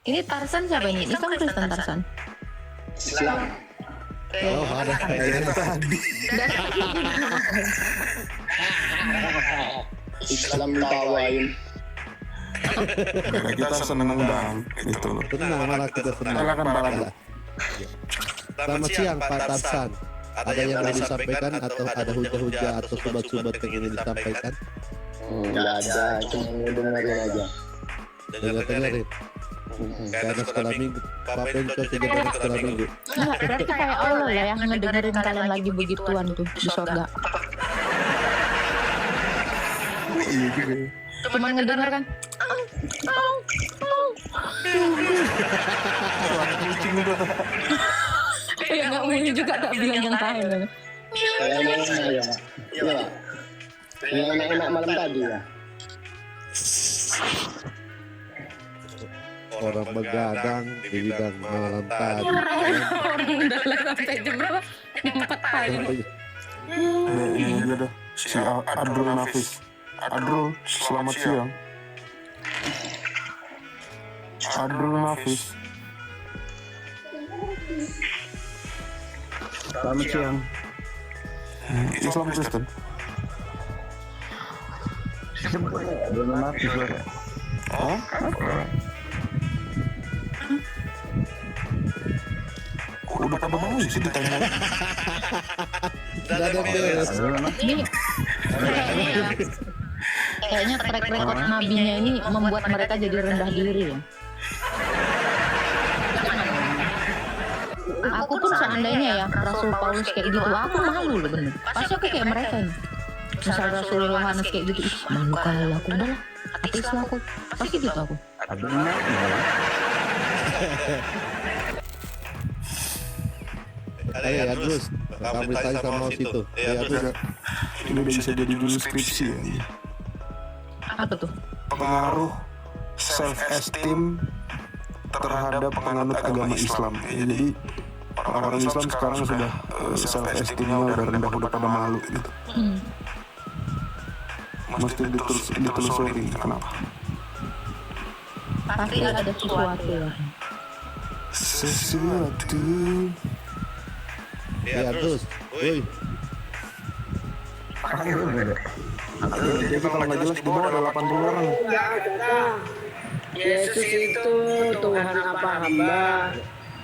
Ini Tarsan siapa ini? Islam Kristen Tarsan. Islam. Oh, ada kayaknya tadi. Islam ditawain. Kita seneng undang gitu loh. Tenang, malah kita senang. Silakan Pak Landa. Selamat siang Pak Tarsan. Ada yang mau disampaikan atau ada hujah-hujah atau sobat-sobat yang ingin disampaikan? Nggak ada, cuma dengerin aja. Dengerin. Karena sekolah minggu, Pak Penco kejadian sekolah minggu. Enggak, berarti kayak Allah lah yang ngedengerin kalian lagi begituan tuh di surga. Iya juga. Cuman ngedenger kan? Kucing juga. Ya nggak mungkin juga tak bilang yang lain. Kayaknya enak ya, Pak. Iya, Pak. Yang enak-enak malam tadi ya. Orang begadang di bidang malam tadi. Orang udah lah sampai jam berapa? Jam 4 pagi. Ini juga dah. Si Adrul Nafis. Adrul, selamat siang. Adrul Nafis. Selamat siang. Islam Kristen. Belum mati, Pak. Oh? Kok udah pada bangun sih ditanya? Tidak ada yang beres. Ini kayaknya track record nabinya ini membuat mereka jadi rendah diri ya. Aku pun seandainya ya Rasul Paulus kayak gitu, aku malu loh bener. Pasti aku kayak mereka nih. Misal Rasul Yohanes kayak gitu, ih malu kali aku, udah lah ateis lah aku. Pasti gitu aku. Ayo ya terus, kami tanya sama situ. Ya terus. Ini udah bisa jadi judul skripsi ya. Apa tuh? Pengaruh self-esteem terhadap penganut agama Islam. Jadi orang Islam sekarang sudah self-esteemnya udah rendah, udah pada malu gitu. Mesti ditelusuri kenapa? Pasti ada sesuatu ya. Sesuatu. Ya terus. Woi, Jadi kalau nggak jelas di bawah ada 80 orang. Yesus itu Tuhan apa hamba?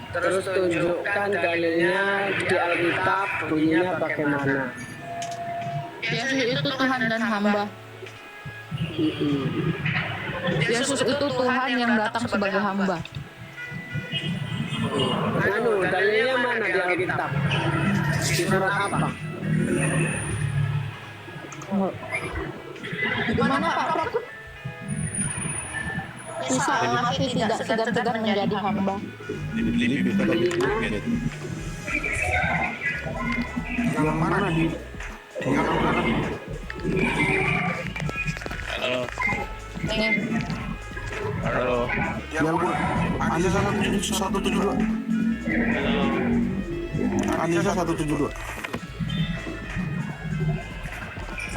Terus tunjukkan dalilnya di Alkitab bunyinya bagaimana? Yesus itu Tuhan dan hamba. Yesus itu Tuhan yang datang sebagai hamba. Dalilnya mana di Alkitab? Di surat apa? Gimana Pak Prakut? Susah hati tidak segan-segan menjadi hamba. Yang mana di? Yang mana? Ini Yang gue Anissa 172. Anissa 172.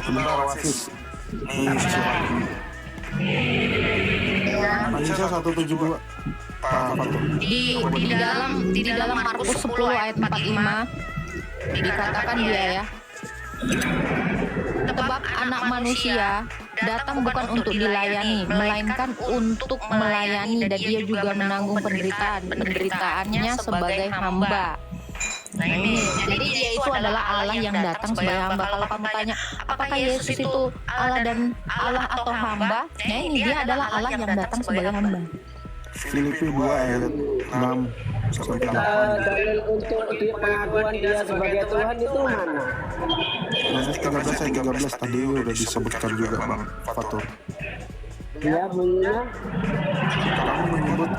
Sebentar wasis. Anissa 172. Apa tuh? di dalam Markus 10 ayat 45 dikatakan dia ya. Sebab anak manusia datang bukan untuk dilayani, melainkan untuk melayani, dan dia juga menanggung penderitaannya sebagai hamba. Nah ini, jadi dia itu adalah Allah yang datang sebagai hamba. Kalau kamu tanya, apakah Yesus itu Allah dan Allah atau hamba? Nah ini dia adalah Allah yang datang sebagai hamba. Filipi 2 ayat 6 sampai 8. Dalil untuk pengakuan dia sebagai Tuhan itu mana? Yesus 13 ayat 13 tadi udah disebutkan juga Bang Fatur. Ya bunyinya Kamu menyebut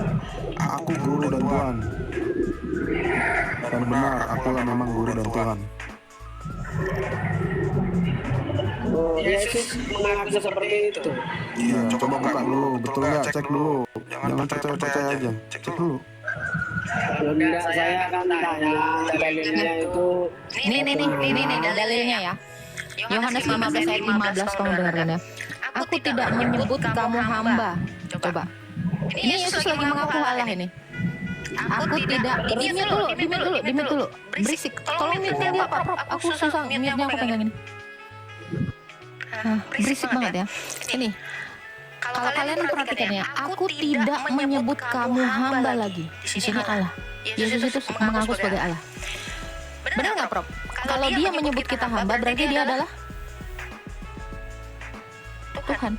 aku guru dan Tuhan. Dan benar, akulah memang guru dan Tuhan. Yesus mengaku seperti itu. Iya, coba buka dulu, betul nggak? Cek dulu. Jangan percaya aja. Cek dulu. Enggak, saya akan tanya dalilnya itu. Ini dalilnya ya. Yohanes 15 ayat 15 kamu dengarkan ya. Aku tidak menyebut kamu hamba. Coba. Ini Yesus lagi mengaku Allah ini. Aku tidak. Dimit dulu. Berisik. Tolong mute-nya dia Pak Prof. Aku susah mute-nya, aku pegang ini. Berisik banget ya. Ini. Kalau kalian perhatikan ya, aku tidak menyebut kamu hamba lagi. Di sini Allah. Yesus itu mengaku sebagai Allah. Benar nggak, Prof? Kalau dia menyebut kita hamba, berarti dia adalah Tuhan.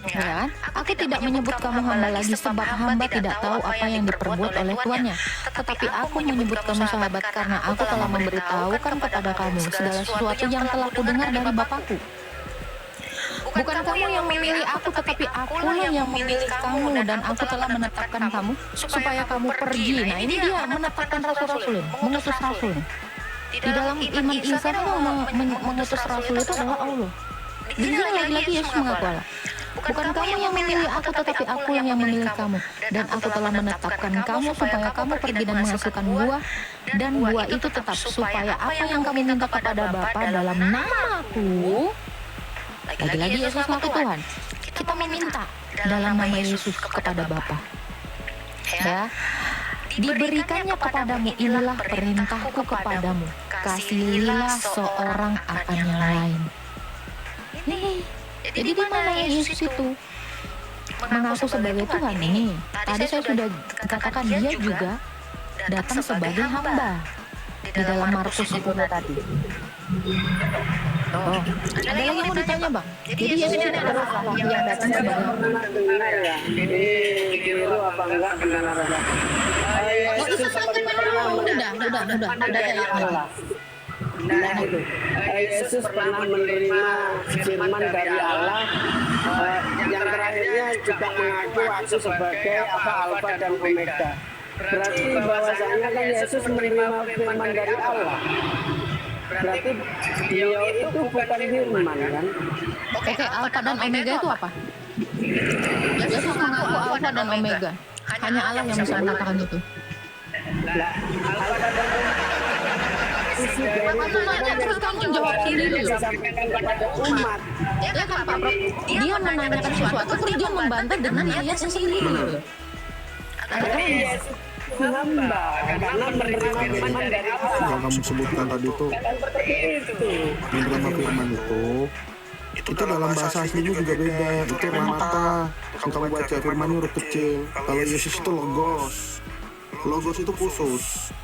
Ya kan? Aku tidak menyebut kamu hamba lagi sebab hamba tidak tahu apa yang diperbuat oleh tuannya. Tetapi aku menyebut kamu sahabat karena aku telah memberitahukan kepada kamu segala sesuatu yang telah kudengar dari Bapakku. Bukan kamu yang memilih aku, tetapi akulah yang memilih kamu dan aku telah menetapkan kamu supaya kamu pergi. Nah ini dia menetapkan rasul-rasul, mengutus rasul. Di dalam iman Isa itu mengutus rasul itu adalah Allah. Di sini lagi-lagi Yesus mengaku Allah. Bukan kamu yang memilih aku, tetapi aku yang memilih kamu. Dan aku telah menetapkan kamu supaya kamu pergi dan menghasilkan buah. Dan buah itu tetap supaya apa yang kamu minta kepada Bapa dalam namaku. Lagi-lagi Yesus mengaku Tuhan. Kita meminta dalam nama Yesus kepada Bapa. Ya. Diberikannya kepadamu, inilah perintahku kepadamu. Kasihilah seorang akan yang lain. Nih, jadi di mana Yesus itu mengaku sebagai Tuhan ini? Tadi saya sudah katakan dia juga datang sebagai hamba di dalam Markus 10 tadi. Oh, ada lagi yang mau ditanya Bang? Jadi Yesus ini adalah Allah yang datang sebagai hamba. Dengar ya, ini keliru apa enggak kedengarannya? Oh, itu sampai udah ya. Nah itu, Yesus pernah menerima firman dari Allah. Yang terakhirnya juga mengaku aku sebagai Alfa dan Omega. Berarti bahwasanya kan Yesus menerima firman dari Allah. Berarti beliau itu bukan firman kan? Oke, Alfa dan Omega itu apa? Yesus mengaku Alfa dan Omega. Hanya Allah yang bisa mengatakan itu. Alfa dan Omega. Terus kamu jawab sendiri loh. Disampaikan kepada umat. Ya kan Pak Prof? Dia menanyakan sesuatu terus dia membantah dengan ayatnya sendiri loh. Karena Yesus hamba, karena menerima firman dari Allah. Yang kamu sebutkan tadi itu, Seperti itu. menerima firman itu dalam bahasa aslinya juga beda. Itu remata. Yang kamu baca firmannya huruf kecil. Kalau Yesus itu logos. Logos itu khusus.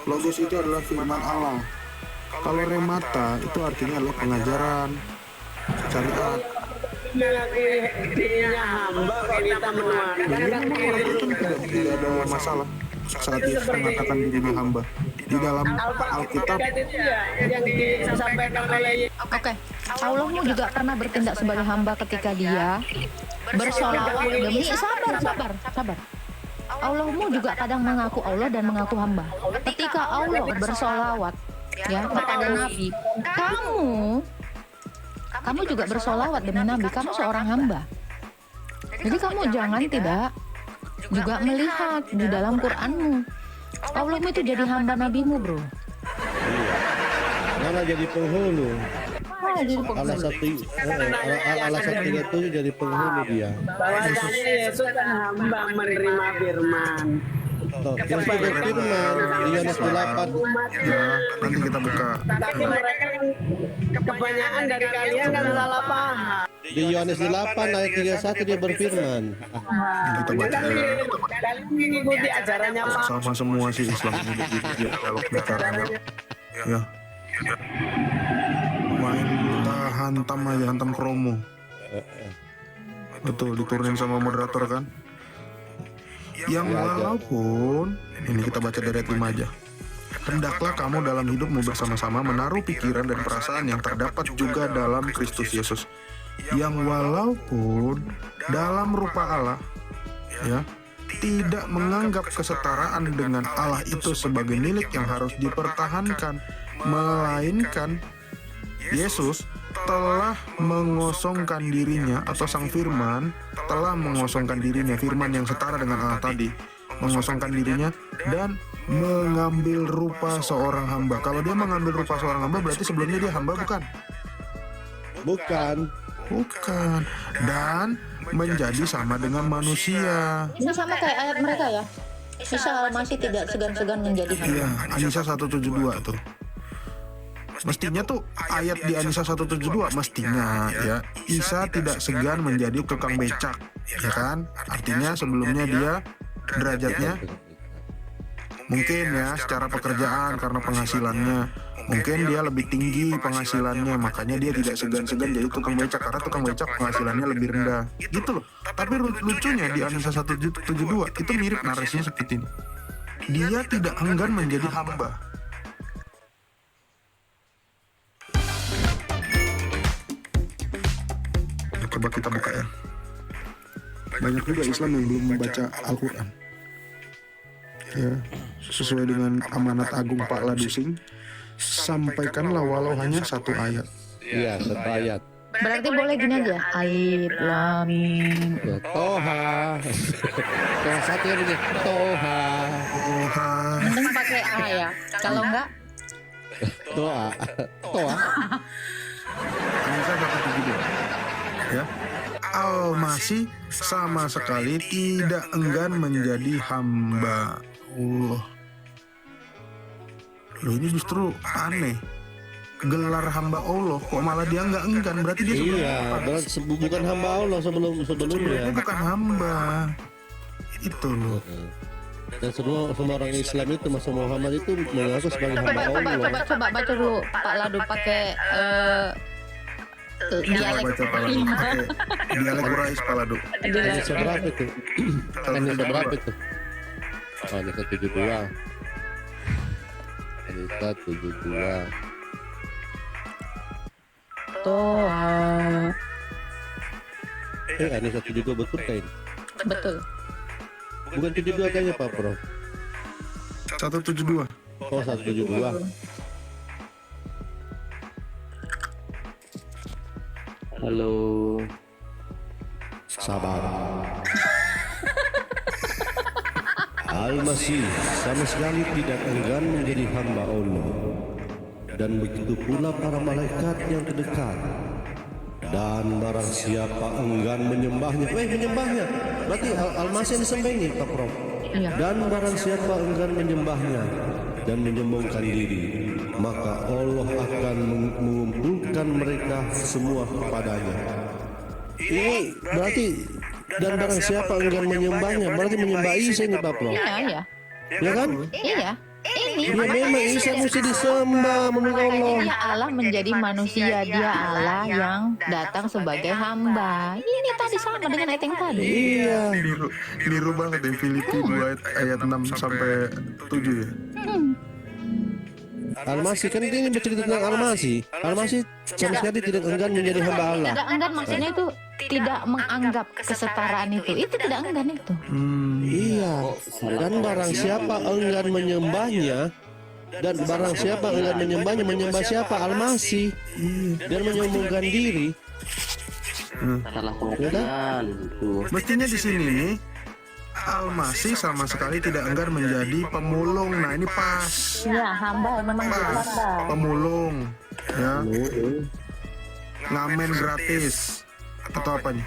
Logos itu adalah firman Allah. Kalau remata itu artinya adalah pengajaran syariat. Mengakui dirinya hamba, kita menuakan. Jadi memang orang itu tidak ada masalah saat Yesus mengatakan dirinya hamba. Di dalam Alkitab Itu ya yang disampaikan oleh Oke, Allahmu juga pernah bertindak sebagai hamba ketika dia bersolawat demi sabar. Allahmu juga kadang mengaku Allah dan mengaku hamba. Ketika Allah bersolawat ya kepada Nabi, kamu juga bersolawat demi Nabi, kamu seorang hamba. Jadi kamu jangan tidak juga melihat di dalam Quranmu Allahmu itu jadi hamba nabimu, bro. Malah jadi penghulu. Jadi Allah satunya itu jadi penghulu dia. bahwasanya Yesus kan hamba menerima firman. Tuh, Yesus berfirman di Yohanes 8. ya, nanti kita buka. Tapi mereka kan kebanyakan dari kalian kan salah paham. Di Yohanes 8 ayat 31 dia berfirman. Kita baca Kalian mengikuti ajarannya Pak. sama semua sih Islam ini begitu ya, kalau bicaranya ya main kita hantam kromo. Betul, diturunin sama moderator kan. Yang walaupun ini kita baca dari ayat 5 aja. Hendaklah kamu dalam hidupmu bersama-sama menaruh pikiran dan perasaan yang terdapat juga dalam Kristus Yesus, yang walaupun dalam rupa Allah ya tidak menganggap kesetaraan dengan Allah itu sebagai milik yang harus dipertahankan, melainkan Yesus telah mengosongkan dirinya, atau Sang Firman telah mengosongkan dirinya, Firman yang setara dengan Allah tadi, mengosongkan dirinya dan mengambil rupa seorang hamba. Kalau dia mengambil rupa seorang hamba, berarti sebelumnya dia hamba bukan? Bukan. dilakukan dan menjadi sama dengan manusia. Ini sama kayak ayat mereka ya. Isa Al-Masih tidak segan-segan menjadi Iya, hamba. An-Nisa 172 tuh. Mestinya tuh ayat di An-Nisa 172 mestinya ya, Isa tidak segan menjadi tukang becak, ya kan? Artinya sebelumnya dia derajatnya mungkin ya secara pekerjaan karena penghasilannya mungkin dia lebih tinggi penghasilannya, makanya dia tidak segan-segan jadi tukang becak karena tukang becak penghasilannya lebih rendah gitu loh. Tapi lucunya di An-Nisa 172 itu mirip narasinya seperti ini. Dia tidak enggan menjadi hamba. Coba kita buka ya. Banyak juga Islam yang belum membaca Al-Quran. Ya, sesuai dengan amanat agung Pak Ladusing, sampaikanlah walau hanya satu ayat. Iya, satu ayat. Berarti boleh gini aja. Alif Lam Mim. Ya, Toha. Toha satu ya begini. Toha. Tuhan, Mending pakai A ya. Kalau enggak Toha. Toha. An-Nisa 172. Ya. Al-Masih sama sekali tidak enggan menjadi hamba Allah. Loh, ini justru aneh. Gelar hamba Allah kok malah dia nggak enggan, berarti dia Iya, berarti bukan hamba Allah sebelumnya. sebenarnya bukan hamba. Itu loh. Dan semua orang Islam itu masa Muhammad itu mengaku sebagai hamba Allah. coba baca dulu Pak Ladu pakai Coba dialek. baca Paladu. Pakai dialek Quraisy Paladu. Ini seberapa itu? Ini seberapa itu? Oh, ini 172. Ini 172. Toha. Ini 172 betul kain. Betul. Bukan 72 kayaknya Pak Prof. 172. Oh, 172. Halo. Sabar. Al-Masih sama sekali tidak enggan menjadi hamba Allah. Dan begitu pula para malaikat yang terdekat. Dan barang siapa enggan menyembahnya, menyembahnya. Berarti Al-Masih disembah ini Pak Prof. Iya. Dan barang siapa enggan menyembahnya dan menyombongkan diri, maka Allah akan mengumpulkan mereka semua kepadanya. Ini berarti dan barang siapa enggan menyembahnya, berarti menyembah Isa ini Pak Prof. Iya, iya. Ya kan? Iya. Ini Ya memang Isa mesti disembah menurut Allah. dia Allah menjadi manusia, dia Allah yang datang sebagai hamba. Ini tadi sama dengan ayat yang tadi. Iya. Niru banget ya Filipi 2 ayat 6 sampai 7 ya. Al-Masih kan ini bercerita tentang Al-Masih. Al-Masih sama sekali tidak enggan menjadi hamba Allah. Tidak enggan maksudnya itu tidak menganggap kesetaraan itu. Itu tidak enggan itu. Iya. Dan barang siapa enggan menyembahnya, dan barang siapa enggan menyembahnya, menyembah siapa? Al-Masih. Dan menyombongkan diri. Salah pengertian. Tuh. Mestinya di sini nih Al-Masih sama sekali tidak enggan menjadi pemulung. Nah, ini pas. Iya, hamba memang dia Pas. hamba. Pemulung ya. Ngamen gratis atau apa nih?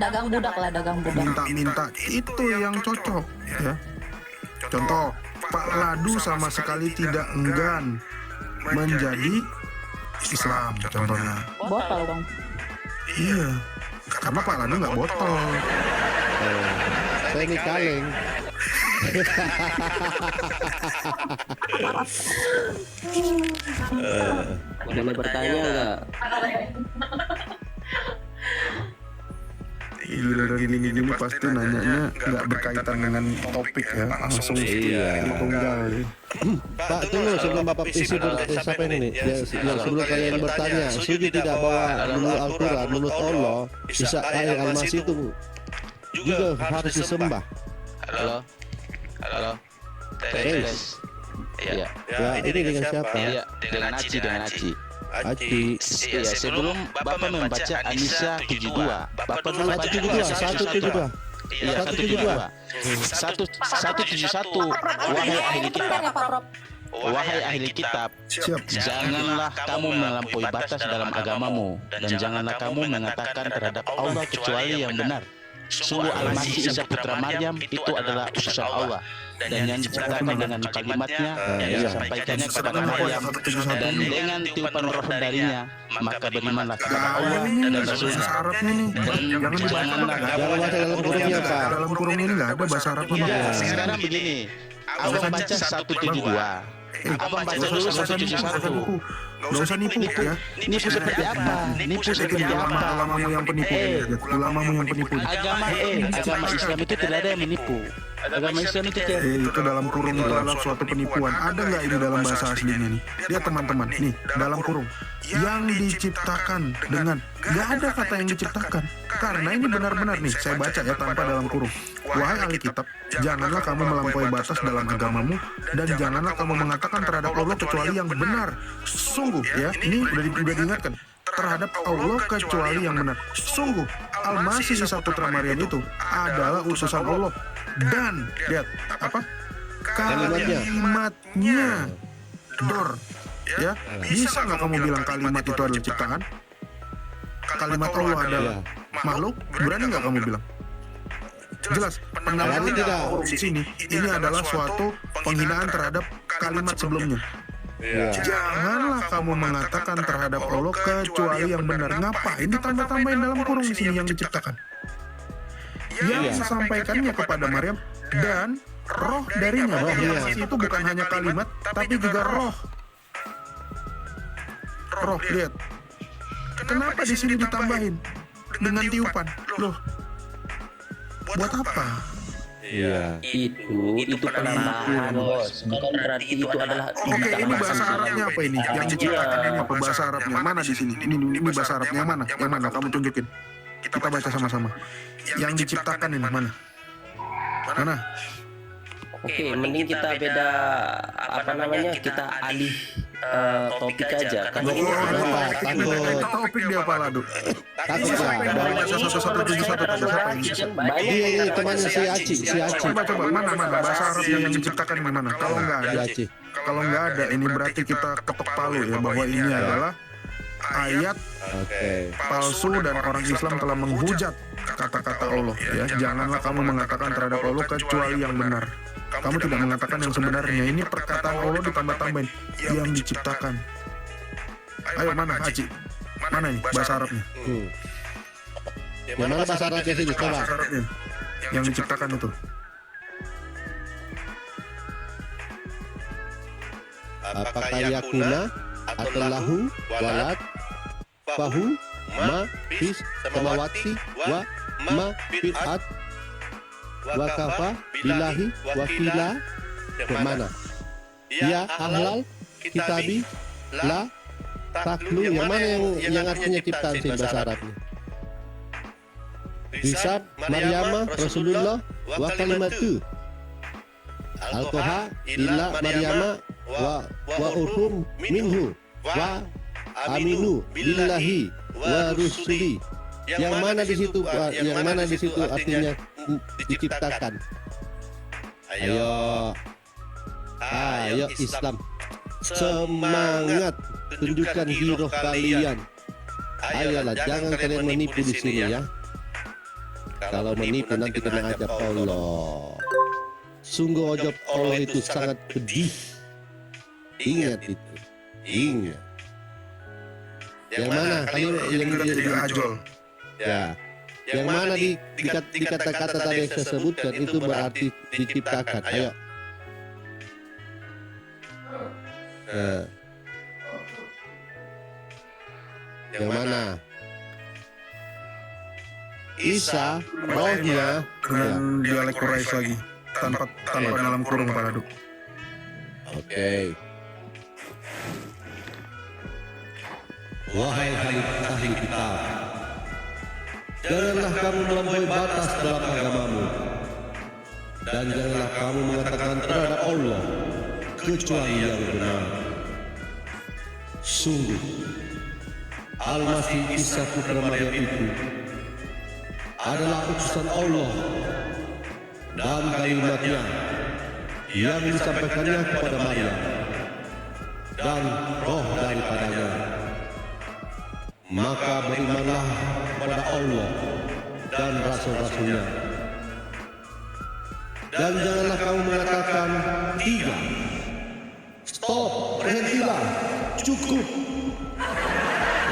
Dagang budak lah, dagang budak. Minta-minta itu yang cocok ya. Contoh, Pak Ladu sama sekali tidak enggan menjadi Islam contohnya. Botol dong. Iya, karena Pak Ladu nggak botol. Saya ini kaleng. Boleh bertanya nggak? Gila, gini pasti nanyanya nggak berkaitan dengan topik ya, langsung tunggal ya. Pak, tunggu sebelum Bapak isi siapa ini nih? Yang sebelum kalian bertanya, setuju tidak bahwa menurut Al-Quran, menurut Allah, Isa Al-Masih itu juga harus disembah? Halo. Tes. Iya. Ya, ini dengan siapa? Iya, dengan Aci. Aci. Iya, sebelum Bapak membaca An-Nisa 72, Bapak dulu baca 172. Iya, 172. 171 wahai ahli kitab. wahai ahli kitab, Siap. janganlah kamu melampaui batas dalam agamamu, dan janganlah kamu mengatakan terhadap Allah kecuali yang benar. Sungguh Al-Masih Isa putra Maryam itu adalah utusan Allah, dan yang diciptakan dengan kalimatnya yang disampaikannya kepada Maryam, dan dengan tiupan roh darinya, maka berimanlah kepada Allah dan Rasulnya. Bahasa Arabnya nih. Dan janganlah Jangan baca dalam kurungnya, Pak. Dalam kurung ini nggak ada bahasa Arabnya. Ya, Bang. sekarang begini, abang baca 172, abang baca dulu 171. Gak usah nipu ya. Nipu seperti apa? Nipu seperti apa? Ulamamu yang penipu. Ulamamu yang penipu. Agama Islam itu tidak ada yang menipu. Agama Islam itu tidak. Itu dalam kurung itu adalah suatu penipuan. Ada nggak ini dalam bahasa aslinya nih? Lihat teman-teman, nih dalam kurung yang diciptakan dengan nggak ada kata yang diciptakan. Karena ini benar-benar nih, saya baca ya tanpa dalam kurung. Wahai ahli kitab, janganlah kamu melampaui batas dalam agamamu, dan janganlah kamu mengatakan terhadap Allah kecuali yang benar. Sungguh ya, ini udah diingatkan terhadap Allah kecuali yang benar. Sungguh Al-Masih Isa putra Maryam itu adalah utusan Allah, dan lihat apa kalimatnya. Dor ya, bisa nggak kamu bilang kalimat itu adalah ciptaan? Kalimat Allah adalah makhluk? Berani nggak kamu bilang? Jelas penampilan di sini ini adalah suatu penghinaan terhadap kalimat sebelumnya. Janganlah kamu mengatakan terhadap Allah kecuali yang benar. Ngapain ditambah-tambahin dalam kurung di sini yang diciptakan? Yang disampaikannya kepada Maryam dan roh darinya. Itu bukan hanya kalimat, tapi juga roh. Roh, lihat. Kenapa di sini ditambahin dengan tiupan? Loh, buat apa? Iya. Itu penambahan, bos. Bukan berarti itu adalah Oke, ini bahasa Arabnya apa ini? Yang diciptakan ini apa bahasa Arabnya? Mana di sini? Ini bahasa Arabnya yang mana? Yang mana? Kamu tunjukin. Kita baca sama-sama. Yang diciptakan ini mana? Mana? Oke, mending kita beda kita alih topik aja. Karena ini Ini topik dia apa ladu? Takut Siapa yang ya. baca 1171 siapa ini? Ini teman si Aci. Coba mana bahasa Arabnya yang diciptakan ini mana? Kalau nggak Si ada, Aci. kalau nggak ada, ini berarti kita ketok palu ya bahwa ini adalah ayat Oke. palsu dan orang Islam telah menghujat kata-kata Allah ya. Janganlah kamu mengatakan terhadap Allah kecuali yang benar. Kamu tidak mengatakan yang sebenarnya. Ini perkataan Allah ditambah-tambahin yang diciptakan. Ayo mana Aci? Mana nih bahasa Arabnya? Yang mana bahasa Arabnya sini? Coba. Bahasa Arabnya yang diciptakan itu. Apakah yakuna atau lahu walad fahu ma fis samawati wa ma fil ard wa kafa billahi wakila. Yang mana? Ya ahlal kitabi la taklu. Yang mana yang artinya ciptaan sih bahasa Arabnya? Isa Maryama Rasulullah wa kalimatu alkoha illa Maryama wa urhum minhu wa aminu billahi wa rusuli. Yang mana di situ Pak? Yang mana di situ artinya diciptakan? Ayo Islam, semangat, tunjukkan hero kalian. Ayolah, jangan kalian menipu di sini ya. Kalau menipu nanti kena azab Allah. Sungguh azab Allah itu sangat pedih. Ingat itu. Ingat. Yang mana? Kalian yang Jadi ajol. ya. Yang mana di kata-kata tadi yang saya sebutkan itu berarti diciptakan. Ayo. Yang mana? Isa, rohnya, Dengan dialek Quraisy lagi. Tanpa dalam kurung Pak Ladu. Oke. Wahai ahli kitab, janganlah kamu melampaui batas dalam agamamu, dan janganlah kamu mengatakan terhadap Allah kecuali yang benar. Sungguh, Al-Masih Isa putra Maryam itu adalah utusan Allah dan kalimatnya yang disampaikannya kepada Maryam, dan roh daripadanya. Maka berimanlah kepada Allah dan rasul-rasulnya. Dan janganlah kamu mengatakan 3. Stop, berhentilah, cukup.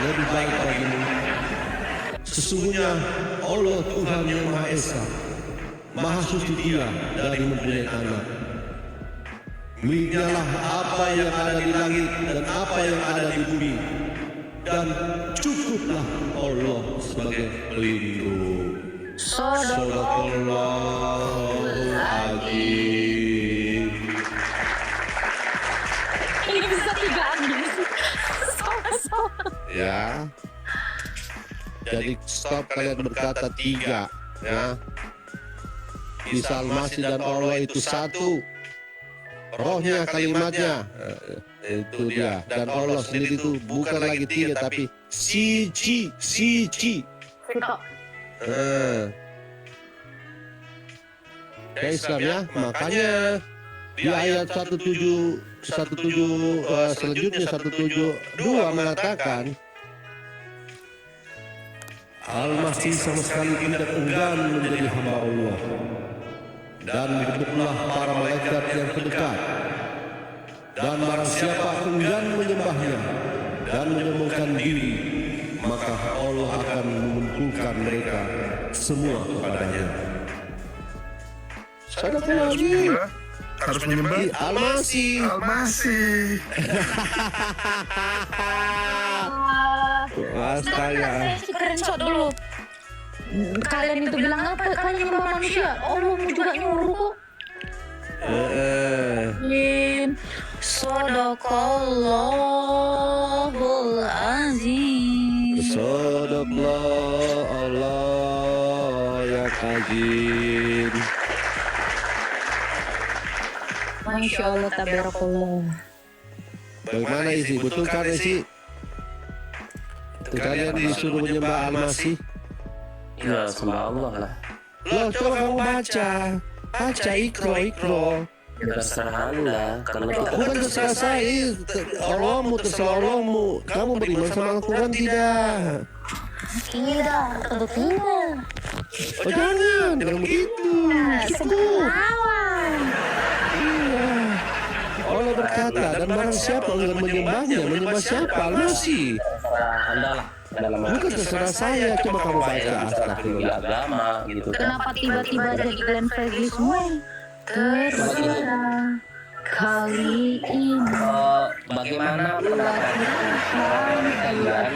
Lebih baik bagimu. Sesungguhnya Allah Tuhan yang Maha Esa, Maha Suci Dia dari mempunyai anak. Miliknya lah apa yang ada di langit dan apa yang ada di bumi. Dan cukuplah Allah sebagai pelindung. Sadaqallahul Azim. Ini bisa 3 Agnes. Sama-sama. Ya. Jadi stop kalian berkata 3. Ya. Isa Al-Masih dan Allah itu satu. Rohnya, kalimatnya, itu dia. Dan Allah sendiri itu bukan lagi 3 tapi siji. Islam ya, makanya di ayat 17 selanjutnya 172 mengatakan Al-Masih sama sekali tidak enggan menjadi hamba Allah. Dan bentuklah para malaikat yang terdekat. Dan barang siapa enggan menyembahnya dan menyombongkan diri, maka Allah akan mengumpulkan mereka semua kepadanya. Sadaqallahul Harus menyembah Al-Masih. Al-Masih. Astaga. Screenshot dulu. Kalian itu bilang apa? Kalian nyembah manusia. Allah juga nyuruh kok. Sadaqallahul Azim. Sadaqallah Allah yang azim. Masya Allah, tabarakallah. Bagaimana isi? Betul kan isi? Kalian disuruh menyembah Al-Masih? Ya, sembah Allah lah. Loh, coba kamu baca ikro. Ya, terserah Anda, karena kita Bukan terserah saya, Allahmu terserah Allahmu. Kamu beriman sama Al-Quran tidak? Tidak, tidak. Oh jangan begitu. Cukup. Iya. Allah berkata, dan barang siapa enggan menyembahnya, menyembah siapa? Al-Masih. terserah Anda lah. Dalam Bukan terserah saya, coba kamu baca. di agama gitu kan. Kenapa tiba-tiba jadi Glenn Fredly semua? Terserah kali ini. Bagaimana pendapat kalian?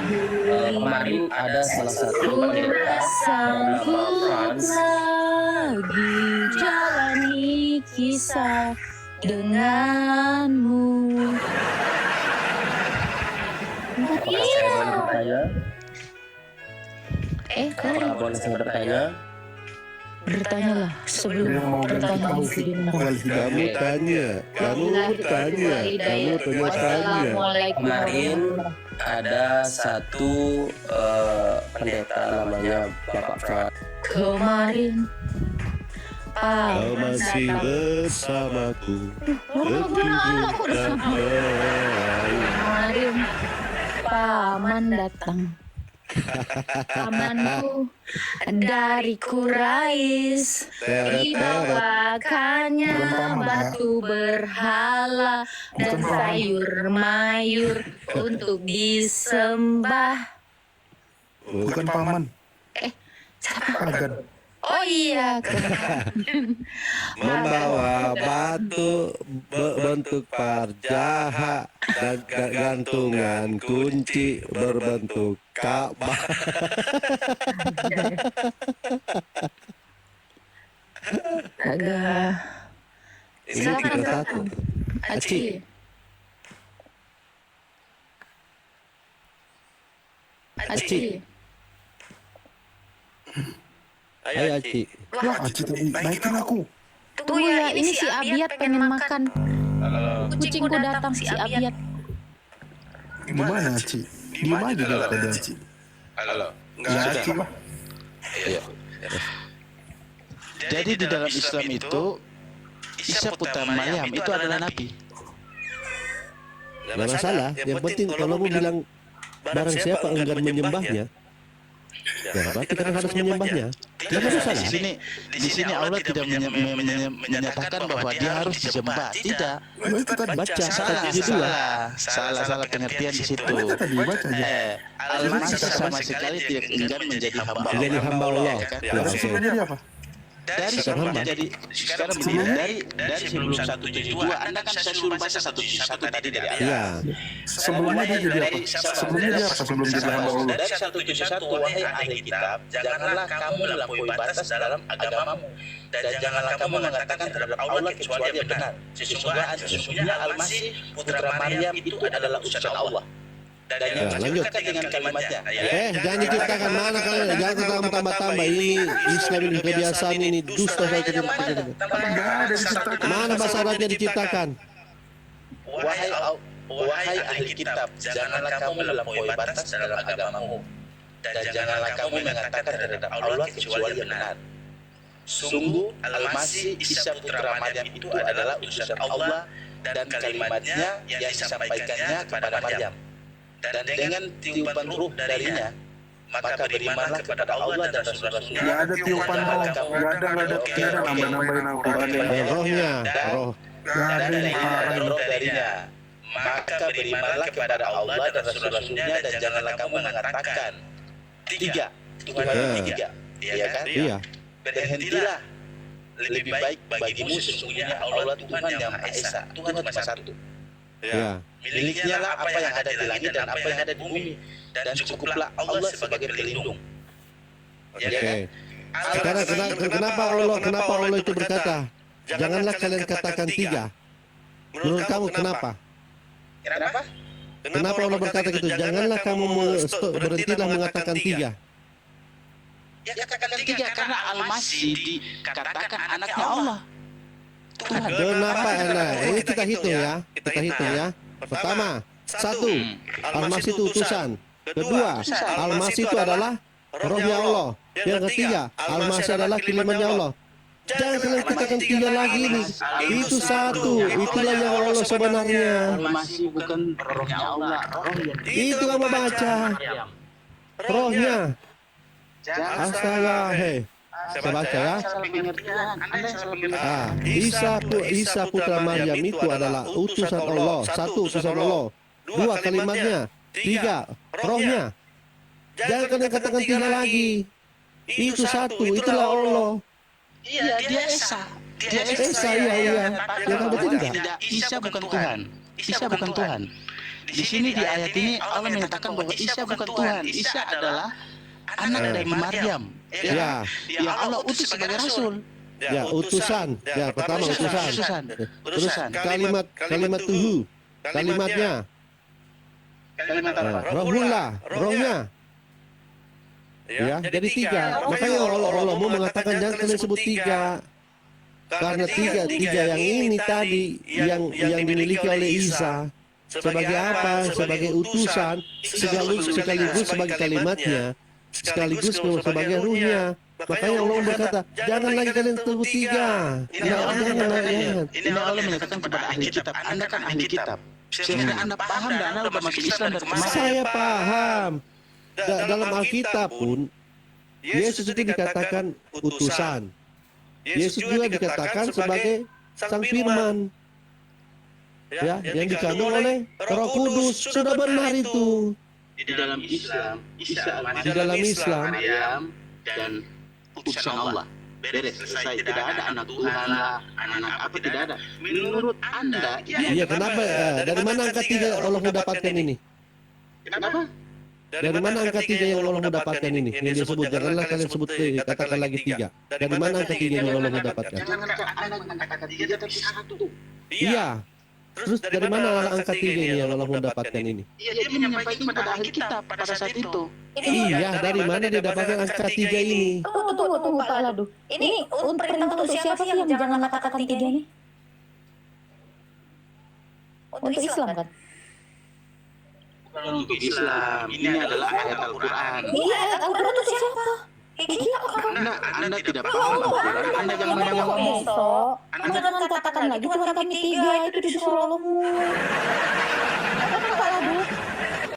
Kemarin ada salah satu pendeta Sanggup Frans lagi jalani kisah denganmu. apakah saya boleh bertanya? Kalian Boleh saya bertanya? bertanyalah sebelum bertanya di Kamu tanya. Kemarin ada satu pendeta namanya Bapak Frans. Kemarin Kau masih bersamaku, petunjuk dan meraih. Kemarin paman datang. Pamanku dari Quraisy dibawakannya batu berhala dan sayur mayur untuk disembah. Bukan paman. Agan. Oh iya, Membawa batu berbentuk parjaha dan gantungan kunci berbentuk Ka'bah. agak. Ini Silakan, kita silakan. satu. Aci. Aci. Ayo Aci. Aci tadi naikin aku. Tunggu ya, ini si Abiat pengen makan. Kucingku datang si Abiat. Gimana Aci? Diem aja dulu pada Aci. Nggak Aci mah. Jadi di dalam Islam itu Isa Putra Maryam itu adalah nabi. Nggak masalah. Yang penting kalau mau bilang barang siapa enggan menyembahnya, ya berarti kan harus menyembahnya. Nggak ada masalah. Di sini Allah tidak menyatakan bahwa dia harus disembah. Tidak. Itu kan baca Salah pengertian di situ. Tadi baca aja. Al-Masih sama sekali tidak enggan menjadi hamba. Menjadi hamba Allah. Ya kan? Ya, Terus oke. jadi apa? Dari sebelum menjadi sekarang begini, dari sebelum 172 Anda kan saya suruh baca 171 tadi dari Allah. Iya. Sebelumnya dia jadi apa? Sebelumnya dia apa sebelum jadi hamba Allah? Dari 171 wahai ahli kitab, janganlah kamu melampaui batas dalam agamamu dan janganlah kamu mengatakan terhadap Allah kecuali yang benar. Sesungguhnya Al-Masih putra Maryam itu adalah utusan Allah. Dan yang lanjut. diceritakan dengan kalimatnya. Jangan diciptakan mana kalian, jangan tambah-tambah ini Islam ini kebiasaan ini dusta saya Enggak ada diciptakan. Mana bahasa Arabnya diciptakan? Wahai ahli kitab, janganlah kamu melampaui batas dalam agamamu dan janganlah kamu mengatakan terhadap Allah kecuali yang benar. Sungguh Al-Masih Isa putra Maryam itu adalah utusan Allah dan kalimatnya yang disampaikannya kepada Maryam. Dan dengan tiupan ruh darinya, maka berimanlah kepada Allah dan Rasul-Rasulnya. Enggak ada tiupan roh. Enggak ada nambah-nambahin Al-Quran yang Rohnya, roh. enggak ada yang parah. roh darinya. Maka berimanlah kepada Allah dan Rasul-Rasulnya dan janganlah kamu mengatakan tiga, Tuhan tiga, ya kan? Iya. Berhentilah, lebih baik bagimu sesungguhnya Allah Tuhan yang Maha Esa, Tuhan cuma satu. Iya. Miliknya lah apa yang ada di langit dan apa yang ada di bumi, dan cukuplah Allah sebagai pelindung. Ya Oke. kan? Sekarang kenapa Allah itu berkata, janganlah kalian katakan tiga. Menurut kamu kenapa? Kenapa? Kenapa Allah berkata gitu? Janganlah kamu berhentilah mengatakan tiga. Ya katakan tiga karena Al-Masih dikatakan anaknya Allah. Tuhan. Kenapa? Nah, ini kita hitung ya. Pertama, satu, Al-Masih itu utusan. Kedua, Al-Masih itu adalah rohnya Allah. Yang ketiga, Al-Masih adalah kirimannya Allah. Jangan kalian katakan tiga lagi ini. Itu satu. Itulah yang Allah sebenarnya. Al-Masih bukan rohnya Allah, Itu kamu baca. Rohnya. Astaga, hei. Saya baca ya. Isa putra Maryam itu adalah utusan Allah. Satu, utusan Allah. Dua, kalimatnya. Tiga, rohnya. Jangan kalian katakan tiga lagi. Itu satu, itulah Allah. Iya, dia Esa. Esa, iya. Ya kan betul tidak? Tidak, Isa bukan Tuhan. Isa bukan Tuhan. Di sini di ayat ini Allah menyatakan bahwa Isa bukan Tuhan. Isa adalah anak dari Maryam. Ya, Yang Allah utus sebagai rasul. ya utusan. Ya, pertama utusan. Utusan. Kalimat tuhu. Kalimatnya. Kalimat apa? Rohullah, rohnya. Ya, jadi tiga. Makanya Allah mau mengatakan jangan kalian sebut tiga. Karena tiga yang ini tadi yang dimiliki oleh Isa sebagai apa? Sebagai utusan, sekaligus sebagai kalimatnya, sekaligus sebagai ruhnya. Makanya Allah berkata, jangan lagi kalian sebut tiga. Jangan. Ini Allah menyatakan kepada ahli kitab, Anda kan ahli kitab. Sehingga Anda paham dan Anda sudah masuk Islam dari kemarin. Saya paham. Dalam Alkitab pun Yesus itu dikatakan utusan. Yesus juga dikatakan sebagai Sang Firman. Ya, yang dikandung oleh Roh Kudus. Sudah benar itu. Di dalam Islam, Isa Di dalam Islam, Maryam dan utusan Allah. Beres, selesai. Tidak ada anak Tuhan lah, anak apa tidak ada. Menurut Anda, iya kenapa? Dari mana angka tiga Allah mendapatkan ini? Kenapa? Dari mana angka tiga yang Allah mendapatkan ini? Yang dia sebut, janganlah kalian sebut katakan lagi tiga. Dari mana angka tiga yang Allah mendapatkan? Jangan Anda mengatakan tiga tapi satu. Iya. Terus dari mana angka tiga ini yang Allah mendapatkan ini? Iya, dia menyampaikan kepada ahli kitab pada saat itu. Iya, dari mana dia dapatkan angka tiga ini? Tunggu Pak Ladu. Ini perintah untuk siapa sih yang jangan katakan tiga ini? Untuk Islam kan? Bukan untuk Islam. Ini adalah ayat Al-Quran. Iya, Al-Quran untuk siapa? Gila kok. Anda tidak paham Al-Quran. Anda jangan Besok, besok. Jangan katakan lagi Tuhan kami tiga itu disuruh Allah.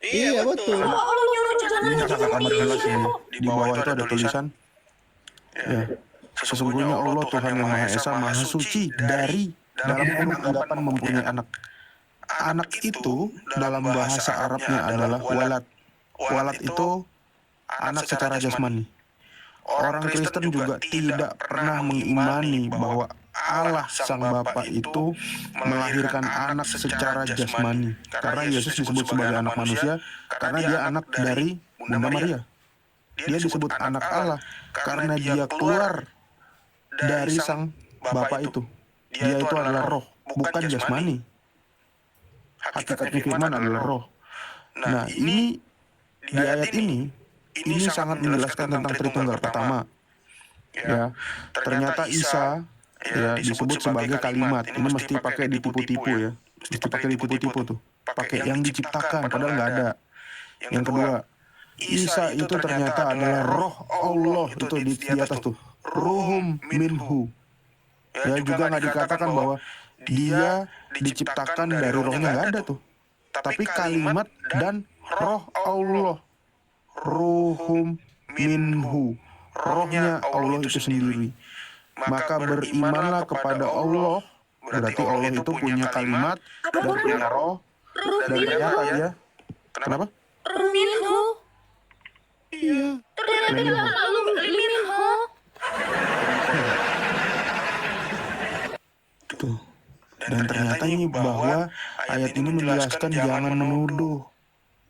Iya betul. Ini kata-kata jelas ini. Di bawah itu ada tulisan, ya, sesungguhnya Allah Tuhan yang Maha Esa, Maha Suci dari dalam kurung anggapan mempunyai anak. Anak itu dalam bahasa Arabnya adalah walad. Walad itu anak secara jasmani. Orang Kristen juga tidak pernah mengimani bahwa Allah Sang Bapa itu melahirkan anak secara jasmani. Karena Yesus disebut sebagai anak manusia karena dia anak dari Bunda Maria. Dia disebut anak Allah karena dia keluar dari Sang Bapa itu. Dia itu adalah roh, bukan jasmani. Hakikatnya firman adalah roh. Nah, ini di ayat ini sangat menjelaskan tentang Tritunggal. Pertama, ya, ternyata Isa ya disebut sebagai kalimat. Ini mesti pakai ditipu-tipu ya. Mesti pakai ditipu-tipu tuh. Pakai yang diciptakan padahal nggak ada. Yang kedua, Isa itu ternyata adalah roh Allah, itu di atas tuh. Ruhum minhu. Ya, juga nggak dikatakan bahwa dia diciptakan dari rohnya, nggak ada tuh. Tapi kalimat dan roh Allah. Ruhum minhu, rohnya Allah itu sendiri. Maka berimanlah kepada Allah, berarti Allah itu punya kalimat dan punya roh, dan ternyata dia, kenapa? Minhu. Iya. Tuh. Dan ternyata ini bahwa ayat ini menjelaskan jangan menuduh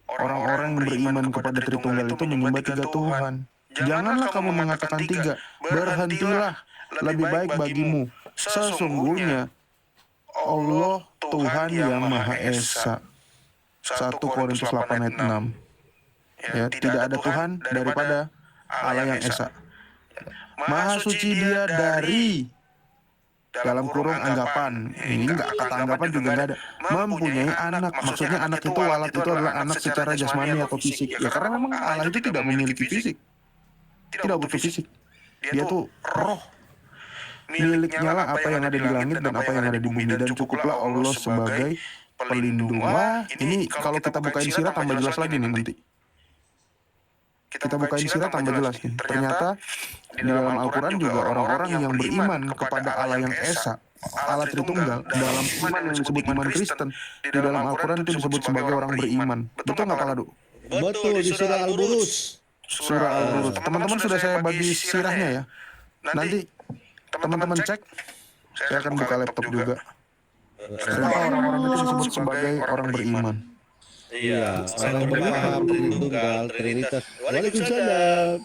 orang-orang yang beriman kepada Tritunggal itu menyembah tiga Tuhan. Janganlah kamu mengatakan tiga, berhentilah, lebih baik bagimu. Sesungguhnya Allah Tuhan yang Maha Esa. 1 Korintus 8 ayat 6. Ya, tidak ada Tuhan daripada Allah yang Esa. Maha suci dia dari dalam kurung anggapan, ini enggak, kata anggapan juga enggak ada, mempunyai anak. Maksudnya anak itu, walad itu adalah anak secara jasmani atau fisik. Ya karena memang Allah itu tidak memiliki fisik, tidak butuh fisik. Dia tuh roh. Miliknya lah apa yang ada di langit dan apa yang ada di bumi, dan cukuplah Allah sebagai pelindung. Wah, ini kalau kita bukain sirat tambah jelas lagi nih nanti. Kita bukain sirat tambah jelas nih. Ternyata di dalam Al-Quran juga orang-orang yang beriman kepada Allah yang Esa, Allah Tritunggal, dalam iman yang disebut iman Kristen, di dalam Al-Quran itu disebut sebagai orang beriman. Betul nggak Pak Ladu? Betul, di surah Al-Burus. Surah Al-Burus. Teman-teman sudah saya bagi sirahnya ya. Nanti teman-teman cek. Saya akan buka laptop juga. Ternyata orang-orang itu disebut sebagai orang beriman. Iya, orang berpaham Tritunggal, Trinitas. Waalaikumsalam.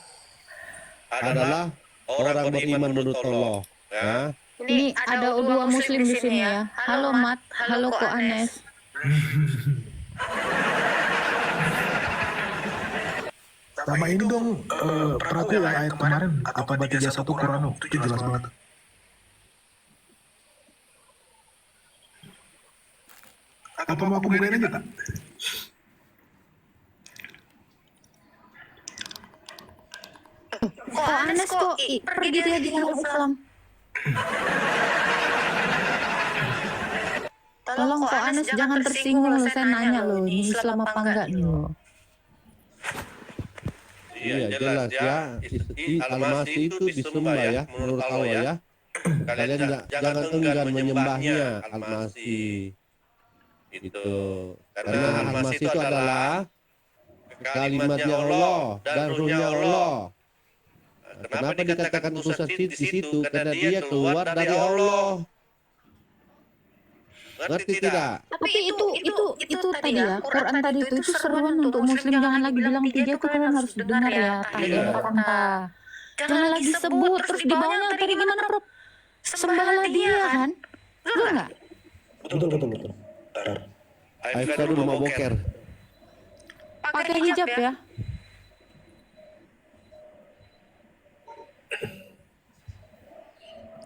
Adalah orang beriman menurut Allah. Ya. Ini ada dua muslim di sini ya. Halo Mat, halo Ko Anes. Sama ini dong, perhatian ayat kemarin, At-Taubah 31 Qur'an, itu jelas banget. Apa mau aku bukain aja, Kak? Ko Anes kok pergi dia dengan Islam. Tolong Ko Anes jangan tersinggung, saya nanya loh, ini Islam apa enggak nih loh. Iya jelas ya. Al-Masih itu disembah ya menurut Allah ya. Kalian jangan enggan menyembahnya Al-Masih. Itu karena Al-Masih itu adalah kalimatnya Allah dan ruhnya Allah. Kenapa dikatakan utusan di situ? Karena dia keluar dari Allah. Ngerti tidak? Tapi itu tadi ya, Quran tadi itu seruan untuk muslim, jangan lagi bilang tiga itu kalian harus dengar ya. Tadi kata jangan lagi sebut, terus di bawahnya tadi gimana Prof? Sembahlah dia kan? Betul nggak? Betul. Aifka dulu mau boker. Pakai hijab ya.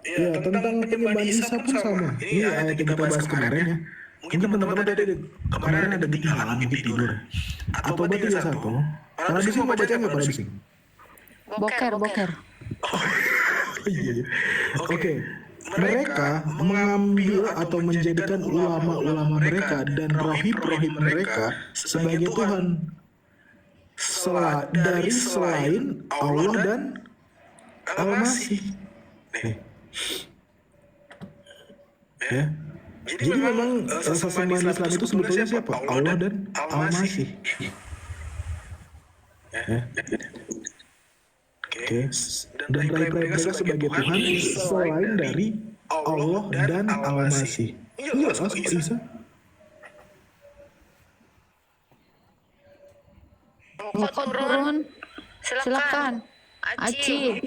Ya, tentang penyembahan Isa pun sama. Ini ayat yang kita bahas kemarin ya. Mungkin teman-teman kemarin ada ketinggalan mungkin tidur. At-Taubah 31. Para bising mau baca nggak para bising? Boker. Iya. Oke. mereka mengambil atau menjadikan ulama-ulama mereka dan rohib-rohib mereka sebagai Tuhan dari selain Allah dan Al-Masih. Ya. Jadi memang sesembahan Islam itu sebetulnya siapa? Allah dan Al-Masih. Ya. Oke. Dan prai-prai mereka sebagai Tuhan selain dari Allah dan Al-Masih. Iya, bisa. Kok turun? Silakan. Aci.